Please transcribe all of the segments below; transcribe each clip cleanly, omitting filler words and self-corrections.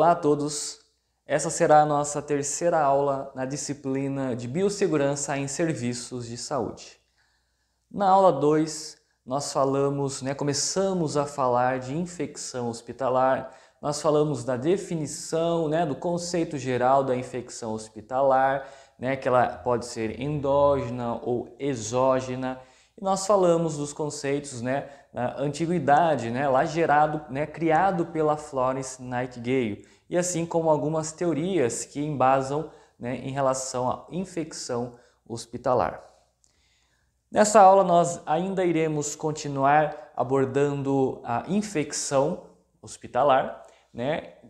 Olá a todos! Essa será a nossa terceira aula na disciplina de Biossegurança em Serviços de Saúde. Na aula 2, nós começamos a falar de infecção hospitalar, nós falamos da definição, do conceito geral da infecção hospitalar, que ela pode ser endógena ou exógena, e nós falamos dos conceitos na antiguidade, lá criado pela Florence Nightingale, e assim como algumas teorias que embasam em relação à infecção hospitalar. Nessa aula nós ainda iremos continuar abordando a infecção hospitalar,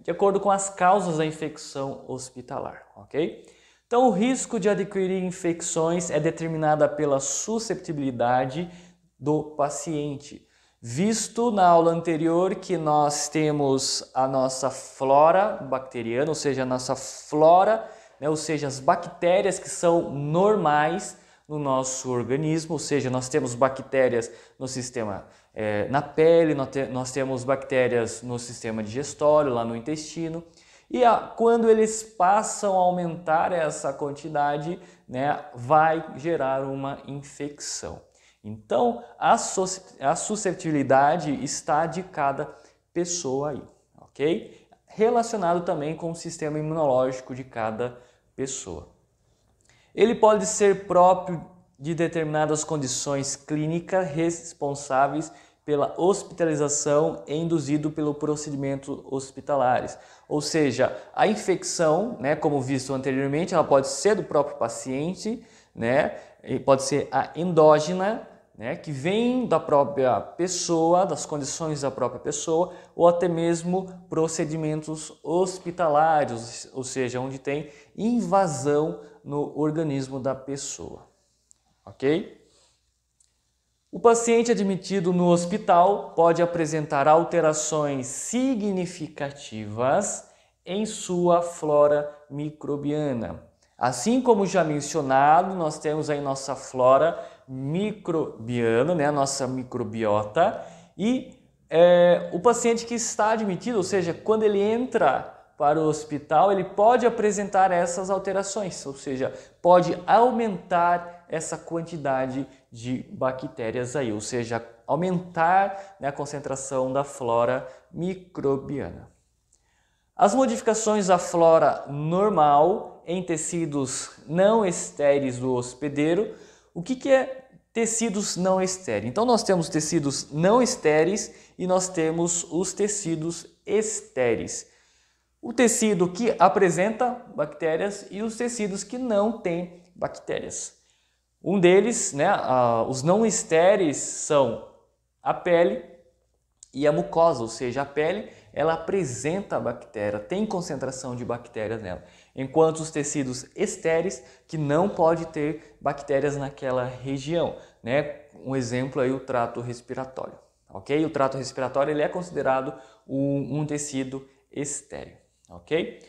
de acordo com as causas da infecção hospitalar, ok? Então o risco de adquirir infecções é determinada pela susceptibilidade do paciente. Visto na aula anterior que nós temos a nossa flora bacteriana, ou seja, a nossa flora, ou seja, as bactérias que são normais no nosso organismo, ou seja, nós temos bactérias no sistema, na pele, nós temos bactérias no sistema digestório, lá no intestino, e quando eles passam a aumentar essa quantidade, vai gerar uma infecção. Então, a susceptibilidade está de cada pessoa aí, ok? Relacionado também com o sistema imunológico de cada pessoa. Ele pode ser próprio de determinadas condições clínicas responsáveis pela hospitalização e induzido pelo procedimento hospitalares. Ou seja, a infecção, como visto anteriormente, ela pode ser do próprio paciente, e pode ser a endógena, que vem da própria pessoa, das condições da própria pessoa, ou até mesmo procedimentos hospitalares, ou seja, onde tem invasão no organismo da pessoa, ok? O paciente admitido no hospital pode apresentar alterações significativas em sua flora microbiana. Assim como já mencionado, nós temos aí nossa flora microbiana, a nossa microbiota, e o paciente que está admitido, ou seja, quando ele entra para o hospital, ele pode apresentar essas alterações, ou seja, pode aumentar essa quantidade de bactérias aí, ou seja, aumentar a concentração da flora microbiana. As modificações da flora normal em tecidos não estéreis do hospedeiro. O que é tecidos não estéreis? Então nós temos tecidos não estéreis e nós temos os tecidos estéreis. O tecido que apresenta bactérias e os tecidos que não têm bactérias. Um deles, os não estéreis, são a pele e a mucosa, ou seja, a pele ela apresenta a bactéria, tem concentração de bactérias nela, enquanto os tecidos estéreis que não pode ter bactérias naquela região, Um exemplo aí o trato respiratório, ok? O trato respiratório ele é considerado um tecido estéril, ok?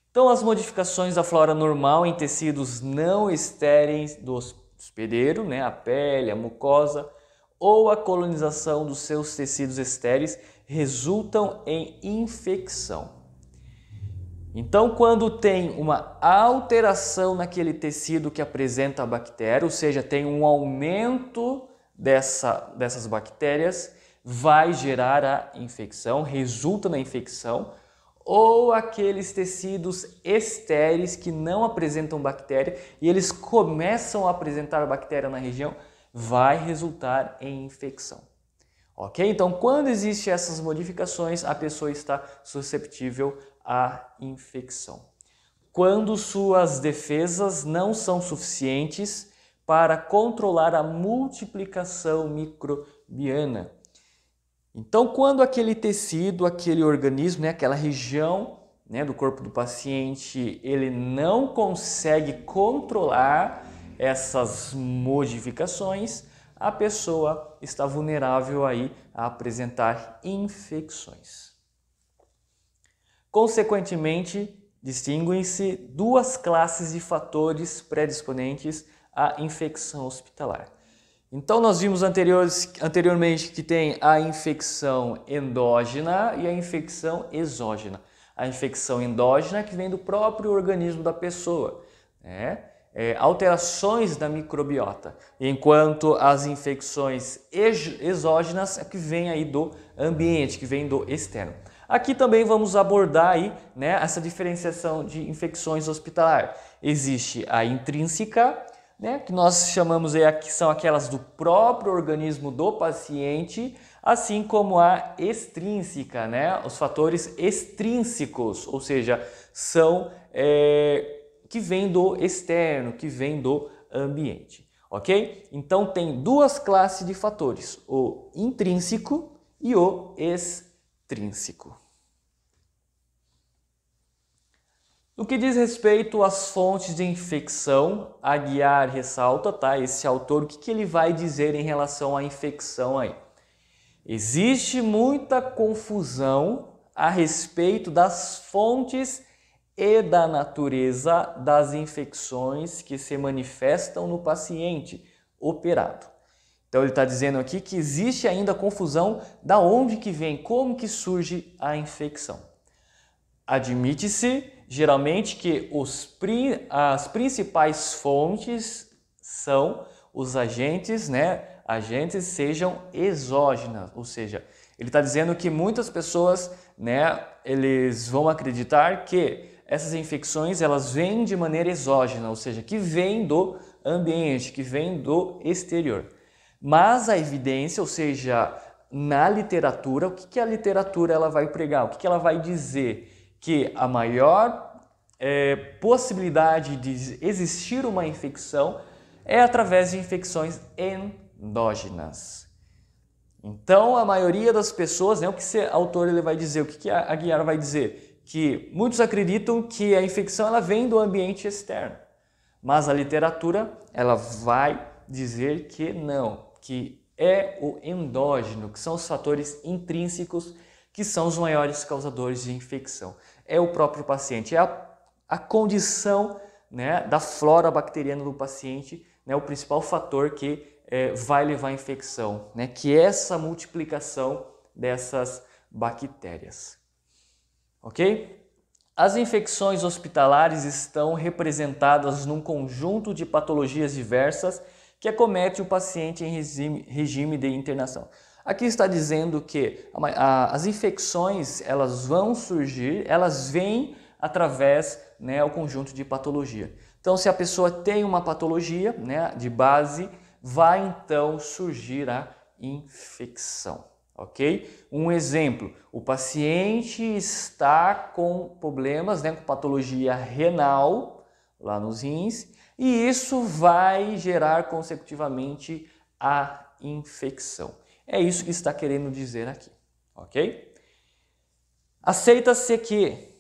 Então as modificações da flora normal em tecidos não estéreis do hospedeiro, a pele, a mucosa, ou a colonização dos seus tecidos estéreis resultam em infecção. Então, quando tem uma alteração naquele tecido que apresenta a bactéria, ou seja, tem um aumento dessas bactérias, vai gerar a infecção, resulta na infecção, ou aqueles tecidos estéreis que não apresentam bactéria e eles começam a apresentar bactéria na região, vai resultar em infecção. Ok? Então, quando existem essas modificações, a pessoa está susceptível à infecção. Quando suas defesas não são suficientes para controlar a multiplicação microbiana. Então, quando aquele tecido, aquele organismo, aquela região do corpo do paciente, ele não consegue controlar essas modificações, a pessoa está vulnerável aí a apresentar infecções. Consequentemente, distinguem-se duas classes de fatores predisponentes à infecção hospitalar. Então nós vimos anteriormente que tem a infecção endógena e a infecção exógena. a infecção endógena, que vem do próprio organismo da pessoa, né? Alterações da microbiota, enquanto as infecções exógenas é que vem aí do ambiente, que vem do externo. Aqui também vamos abordar aí, né, essa diferenciação de infecções hospitalar. Existe a intrínseca, né, que nós chamamos aí, que são aquelas do próprio organismo do paciente, assim como a extrínseca, né, os fatores extrínsecos, ou seja, são que vem do externo, que vem do ambiente, ok? Então tem duas classes de fatores, o intrínseco e o extrínseco. No que diz respeito às fontes de infecção, Aguiar ressalta, tá? Esse autor, o que ele vai dizer em relação à infecção aí? Existe muita confusão a respeito das fontes e da natureza das infecções que se manifestam no paciente operado. Então ele está dizendo aqui que existe ainda confusão da onde que vem, como que surge a infecção. Admite-se geralmente que as principais fontes são os agentes, né? Agentes sejam exógenas, ou seja, ele está dizendo que muitas pessoas, né, eles vão acreditar que essas infecções elas vêm de maneira exógena, ou seja, que vêm do ambiente, que vêm do exterior. Mas a evidência, ou seja, na literatura, o que a literatura ela vai pregar? O que ela vai dizer? Que a maior possibilidade de existir uma infecção é através de infecções endógenas. Então, a maioria das pessoas, né, o que esse autor ele vai dizer, o que a Aguiar vai dizer? Que muitos acreditam que a infecção ela vem do ambiente externo, mas a literatura ela vai dizer que não, que é o endógeno, que são os fatores intrínsecos que são os maiores causadores de infecção. É o próprio paciente, é a condição, né, da flora bacteriana do paciente, né, o principal fator que vai levar à infecção, né, que é essa multiplicação dessas bactérias. Ok? As infecções hospitalares estão representadas num conjunto de patologias diversas que acomete o paciente em regime de internação. Aqui está dizendo que as infecções elas vão surgir, elas vêm através, né, ao conjunto de patologia. Então, se a pessoa tem uma patologia, né, de base, vai então surgir a infecção. Ok? Um exemplo, o paciente está com problemas, né, com patologia renal, lá nos rins, e isso vai gerar consecutivamente a infecção. É isso que está querendo dizer aqui, ok? Aceita-se que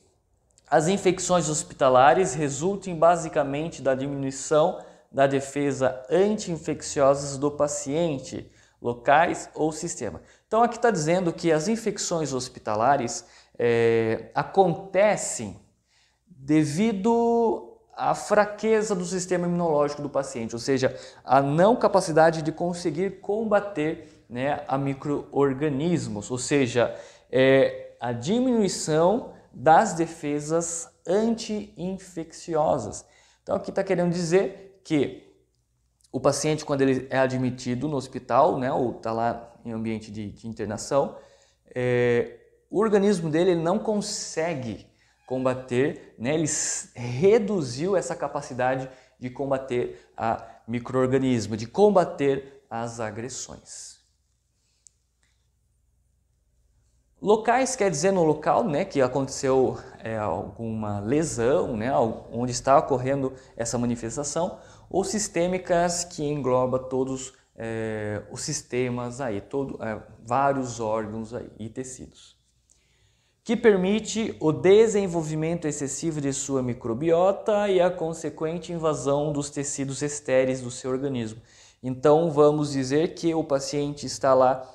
as infecções hospitalares resultem basicamente da diminuição da defesa anti-infecciosa do paciente, locais ou sistema. Então aqui está dizendo que as infecções hospitalares acontecem devido à fraqueza do sistema imunológico do paciente, ou seja, a não capacidade de conseguir combater, né, a micro-organismos, ou seja, a diminuição das defesas anti-infecciosas. Então aqui está querendo dizer que o paciente, quando ele é admitido no hospital, né, ou está lá em ambiente de internação, o organismo dele ele não consegue combater, né, ele reduziu essa capacidade de combater a micro-organismo, de combater as agressões. Locais quer dizer no local, né, que aconteceu alguma lesão, né, onde está ocorrendo essa manifestação, ou sistêmicas que engloba todos os sistemas aí, vários órgãos aí, e tecidos, que permite o desenvolvimento excessivo de sua microbiota e a consequente invasão dos tecidos estéreis do seu organismo. Então vamos dizer que o paciente está lá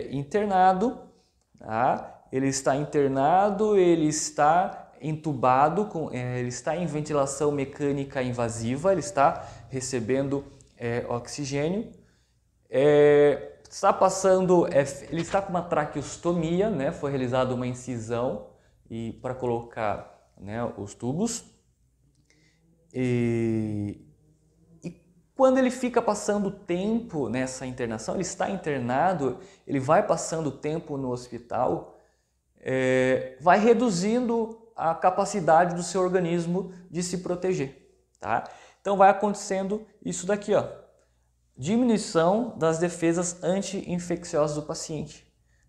internado, tá? Ele está internado, ele está entubado, ele está em ventilação mecânica invasiva, ele está recebendo oxigênio, está passando, ele está com uma traqueostomia, né? Foi realizada uma incisão e para colocar, né, os tubos. E quando ele fica passando tempo nessa internação, ele está internado, ele vai passando tempo no hospital, vai reduzindo a capacidade do seu organismo de se proteger, tá? Então vai acontecendo isso daqui, ó, diminuição das defesas anti-infecciosas do paciente,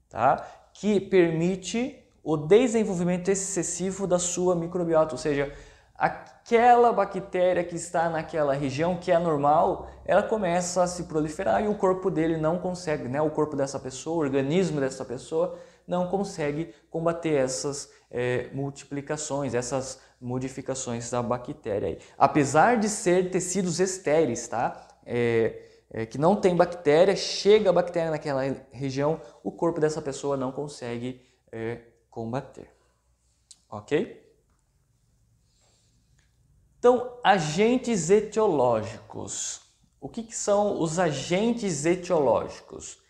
tá? Que permite o desenvolvimento excessivo da sua microbiota, ou seja, aquela bactéria que está naquela região que é normal, ela começa a se proliferar e o corpo dele não consegue, né? O corpo dessa pessoa, o organismo dessa pessoa não consegue combater essas multiplicações, essas modificações da bactéria aí. Apesar de ser tecidos estéreis, tá? Que não tem bactéria, chega a bactéria naquela região, o corpo dessa pessoa não consegue combater. Ok? Então, agentes etiológicos. O que são os agentes etiológicos?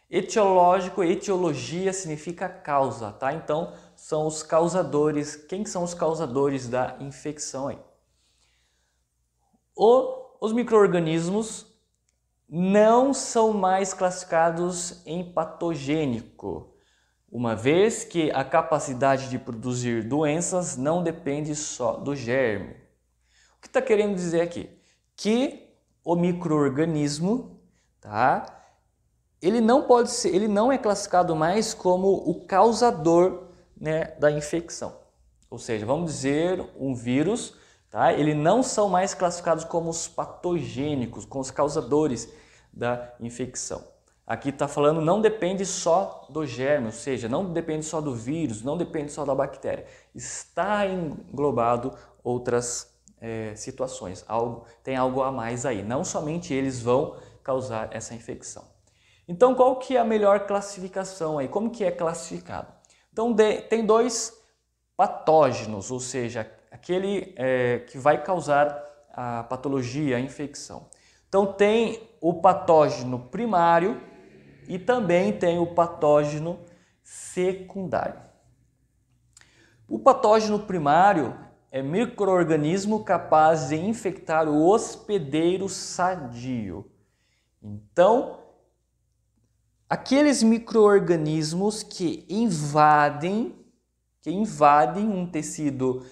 Etiológico, etiologia significa causa, tá? Então, são os causadores. Quem são os causadores da infecção aí? Os micro-organismos não são mais classificados em patogênico, uma vez que a capacidade de produzir doenças não depende só do germe. O que está querendo dizer aqui? Que o micro-organismo, tá? Ele não é classificado mais como o causador, né, da infecção. Ou seja, vamos dizer, um vírus, tá? Eles não são mais classificados como os patogênicos, como os causadores da infecção. Aqui está falando não depende só do germe, ou seja, não depende só do vírus, não depende só da bactéria. Está englobado outras situações, tem algo a mais aí. Não somente eles vão causar essa infecção. Então, qual que é a melhor classificação aí? Como que é classificado? Então, tem dois patógenos, ou seja, aquele que vai causar a patologia, a infecção. Então, tem o patógeno primário e também tem o patógeno secundário. O patógeno primário é micro-organismo capaz de infectar o hospedeiro sadio. Então, aqueles micro-organismos que invadem um tecido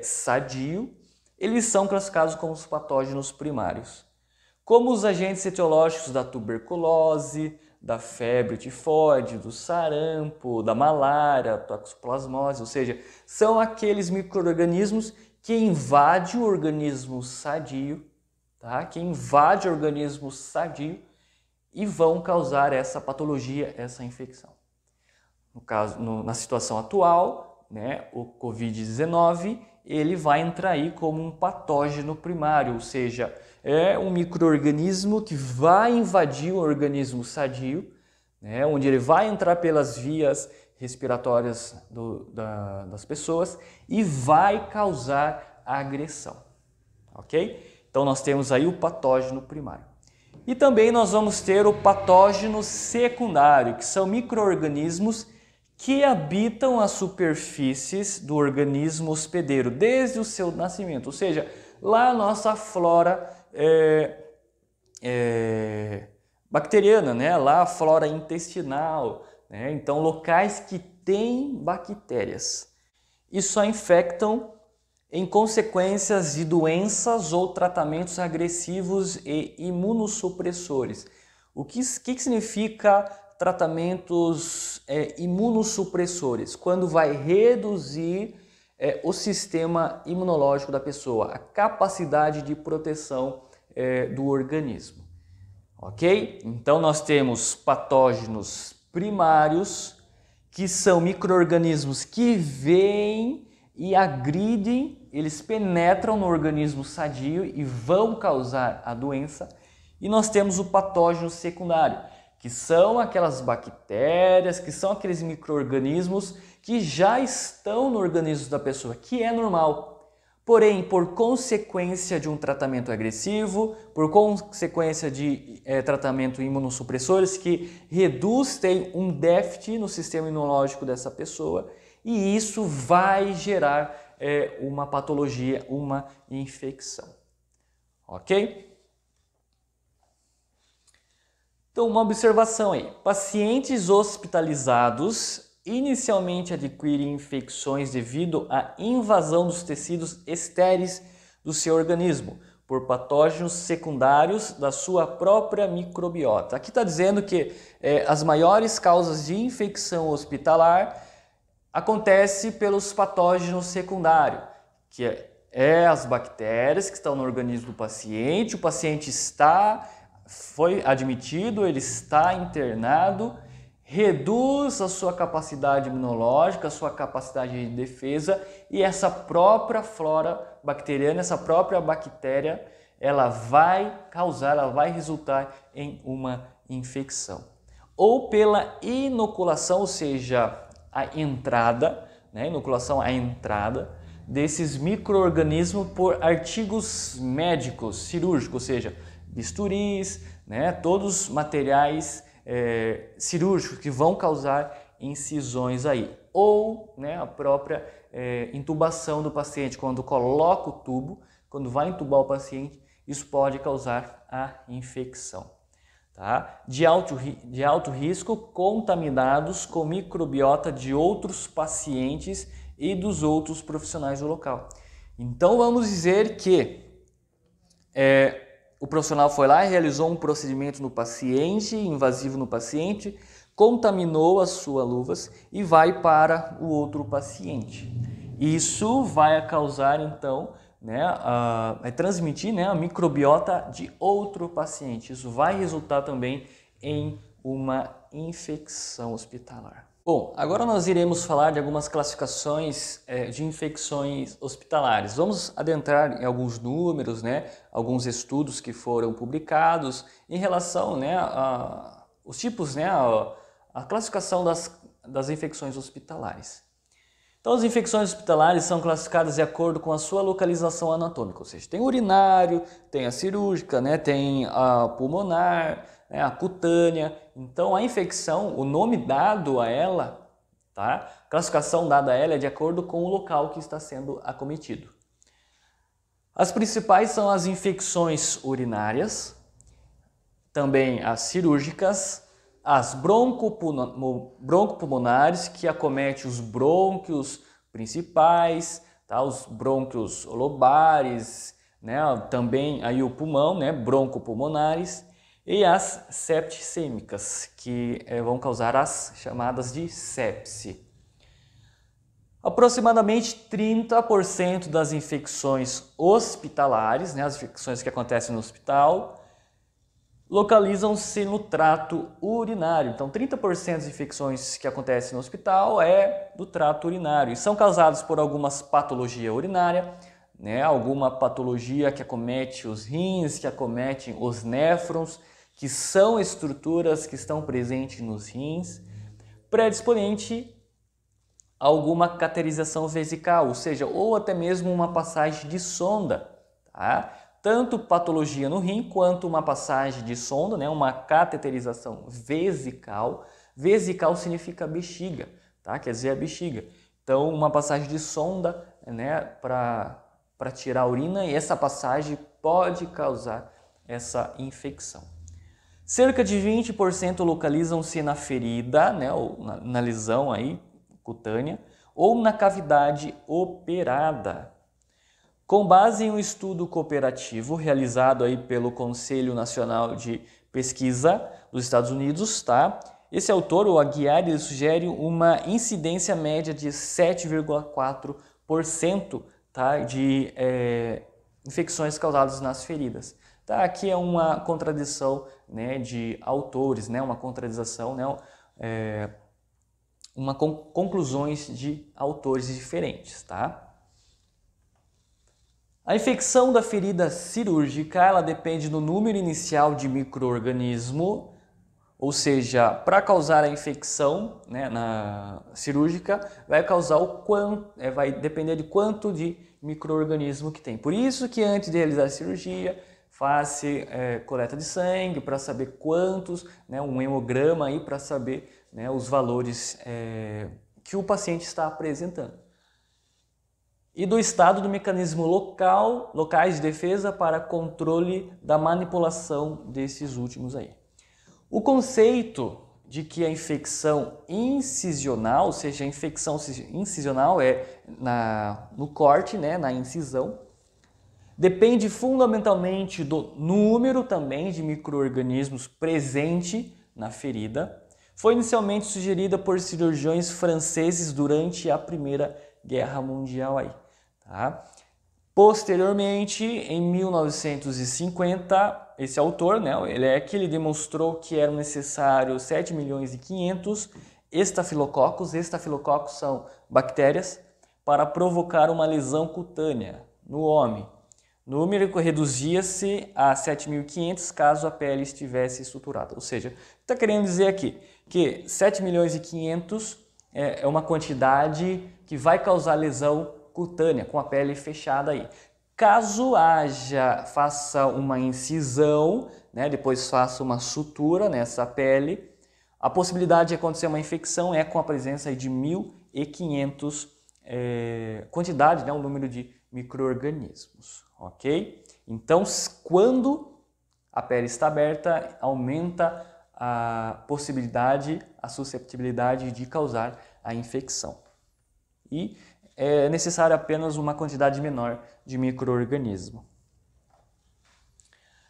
sadio, eles são classificados como os patógenos primários. Como os agentes etiológicos da tuberculose, da febre tifoide, do sarampo, da malária, toxoplasmose, ou seja, são aqueles micro-organismos que invadem o organismo sadio, tá? Que invadem o organismo sadio e vão causar essa patologia, essa infecção. No caso, na situação atual, né, o Covid-19, ele vai entrar aí como um patógeno primário, ou seja, é um micro-organismo que vai invadir o organismo sadio, né, onde ele vai entrar pelas vias respiratórias das pessoas e vai causar agressão, ok? Então nós temos aí o patógeno primário. E também nós vamos ter o patógeno secundário, que são micro-organismos que habitam as superfícies do organismo hospedeiro desde o seu nascimento, ou seja, lá a nossa flora bacteriana, né? Lá a flora intestinal, né? Então locais que têm bactérias e só infectam em consequências de doenças ou tratamentos agressivos e imunossupressores. O que significa tratamentos imunossupressores? Quando vai reduzir o sistema imunológico da pessoa, a capacidade de proteção do organismo. Ok? Então nós temos patógenos primários, que são micro-organismos que vêm e agridem, eles penetram no organismo sadio e vão causar a doença. E nós temos o patógeno secundário, que são aquelas bactérias, que são aqueles micro-organismos que já estão no organismo da pessoa, que é normal. Porém, por consequência de um tratamento agressivo, por consequência de tratamento imunossupressores que reduzem um déficit no sistema imunológico dessa pessoa, e isso vai gerar uma patologia, uma infecção. Ok? Então, uma observação aí. Pacientes hospitalizados inicialmente adquirem infecções devido à invasão dos tecidos estéreis do seu organismo por patógenos secundários da sua própria microbiota. Aqui está dizendo que as maiores causas de infecção hospitalar acontecem pelos patógenos secundários, que as bactérias que estão no organismo do paciente. O paciente foi admitido, ele está internado, reduz a sua capacidade imunológica, a sua capacidade de defesa, e essa própria flora bacteriana, essa própria bactéria, ela vai resultar em uma infecção. Ou pela inoculação, ou seja, a entrada, inoculação à entrada desses micro-organismos por artigos médicos, cirúrgicos, ou seja, bisturis, todos materiais cirúrgicos que vão causar incisões aí. Ou a própria intubação do paciente, quando coloca o tubo, quando vai intubar o paciente, isso pode causar a infecção. Tá? De alto risco, contaminados com microbiota de outros pacientes e dos outros profissionais do local. Então vamos dizer que o profissional foi lá e realizou um procedimento no paciente, invasivo no paciente, contaminou as suas luvas e vai para o outro paciente. Isso vai causar, então, vai transmitir a microbiota de outro paciente. Isso vai resultar também em uma infecção hospitalar. Bom, agora nós iremos falar de algumas classificações de infecções hospitalares. Vamos adentrar em alguns números, alguns estudos que foram publicados em relação os tipos, a classificação das infecções hospitalares. Então, as infecções hospitalares são classificadas de acordo com a sua localização anatômica, ou seja, tem urinário, tem a cirúrgica, tem a pulmonar, a cutânea. Então, a infecção, o nome dado a ela, a classificação dada a ela é de acordo com o local que está sendo acometido. As principais são as infecções urinárias, também as cirúrgicas, as broncopulmonares, que acometem os brônquios principais, os brônquios lobares, também aí o pulmão, broncopulmonares, e as septicêmicas, que vão causar as chamadas de sepse. Aproximadamente 30% das infecções hospitalares, as infecções que acontecem no hospital, localizam-se no trato urinário. Então, 30% das infecções que acontecem no hospital é do trato urinário e são causadas por algumas patologias urinárias, alguma patologia que acomete os rins, que acometem os néfrons, que são estruturas que estão presentes nos rins, predisponente a alguma cateterização vesical, ou seja, ou até mesmo uma passagem de sonda, Tanto patologia no rim quanto uma passagem de sonda, uma cateterização vesical. Vesical significa bexiga, quer dizer a bexiga. Então, uma passagem de sonda para tirar a urina, e essa passagem pode causar essa infecção. Cerca de 20% localizam-se na ferida, ou na lesão aí, cutânea, ou na cavidade operada. Com base em um estudo cooperativo realizado aí pelo Conselho Nacional de Pesquisa dos Estados Unidos, esse autor, o Aguiar, ele sugere uma incidência média de 7,4% de infecções causadas nas feridas. Aqui é uma contradição de autores, uma contradição, conclusões de autores diferentes, A infecção da ferida cirúrgica, ela depende do número inicial de micro-organismo, ou seja, para causar a infecção na cirúrgica, vai depender de quanto de micro-organismo que tem. Por isso que antes de realizar a cirurgia, faz-se coleta de sangue para saber quantos, um hemograma aí para saber os valores que o paciente está apresentando. E do estado do mecanismo locais de defesa para controle da manipulação desses últimos aí. O conceito de que a infecção incisional, ou seja, a infecção incisional é no corte, né, na incisão, depende fundamentalmente do número também de micro-organismos presente na ferida. Foi inicialmente sugerida por cirurgiões franceses durante a Primeira Guerra Mundial aí, tá? Posteriormente, em 1950, esse autor, né, ele demonstrou que eram necessários 7 milhões e 500 estafilococos. Estafilococos são bactérias para provocar uma lesão cutânea no homem. O número reduzia-se a 7.500 caso a pele estivesse estruturada. Ou seja, está querendo dizer aqui que 7 milhões e 500 é uma quantidade que vai causar lesão cutânea, com a pele fechada aí. Caso faça uma incisão, né, depois faça uma sutura nessa pele, a possibilidade de acontecer uma infecção é com a presença aí de 1.500 quantidade, né, o número de micro-organismos, ok? Então, quando a pele está aberta, aumenta a possibilidade, a susceptibilidade de causar a infecção. E é necessária apenas uma quantidade menor de micro-organismo.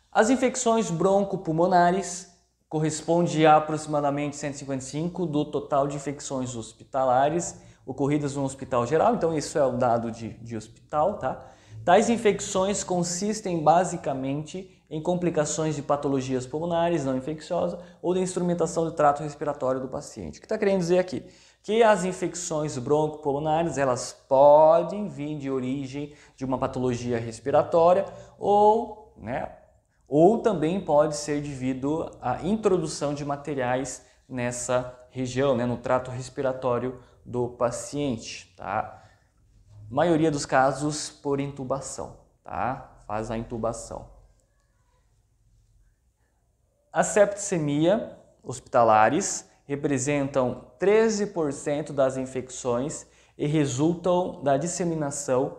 As infecções broncopulmonares correspondem a aproximadamente 155 do total de infecções hospitalares ocorridas no hospital geral, então isso é o dado de hospital, tá? Tais infecções consistem basicamente em complicações de patologias pulmonares não infecciosas ou de instrumentação do trato respiratório do paciente. O que está querendo dizer aqui? Que as infecções broncopulmonares, elas podem vir de origem de uma patologia respiratória ou também pode ser devido à introdução de materiais nessa região, né, no trato respiratório do paciente, tá? Maioria dos casos por intubação, tá? Faz a intubação. A septicemia hospitalares representam 13% das infecções e resultam da disseminação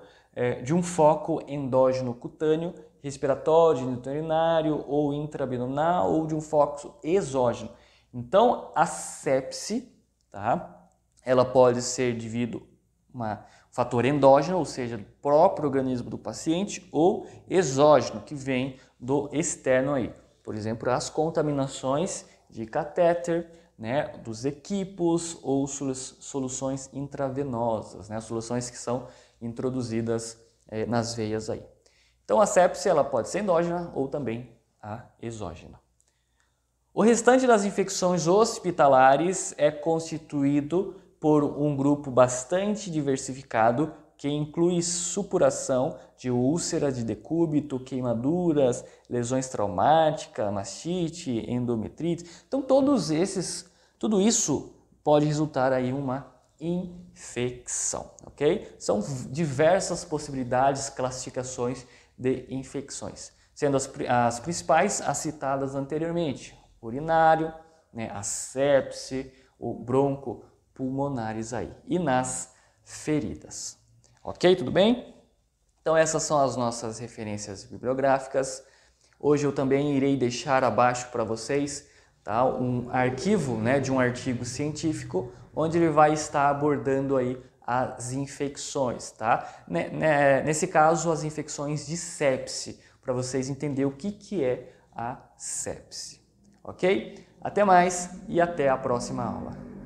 de um foco endógeno cutâneo, respiratório, urinário ou intraabdominal ou de um foco exógeno. Então, a sepse, tá? Ela pode ser devido a um fator endógeno, ou seja, do próprio organismo do paciente, ou exógeno, que vem do externo aí. Por exemplo, as contaminações de catéter, né, dos equipos ou soluções intravenosas, né, soluções que são introduzidas nas veias aí. Então a sepse ela pode ser endógena ou também a exógena. O restante das infecções hospitalares é constituído por um grupo bastante diversificado que inclui supuração de úlcera de decúbito, queimaduras, lesões traumáticas, mastite, endometrite. Então tudo isso pode resultar aí uma infecção, ok? São diversas possibilidades, classificações de infecções, sendo as principais as citadas anteriormente: urinário, né, a sepse, o broncopulmonares aí, e nas feridas. Ok? Tudo bem? Então essas são as nossas referências bibliográficas. Hoje eu também irei deixar abaixo para vocês, tá, um arquivo, né, de um artigo científico onde ele vai estar abordando aí as infecções, tá? Nesse caso, as infecções de sepse, para vocês entenderem o que é a sepse. Ok? Até mais e até a próxima aula.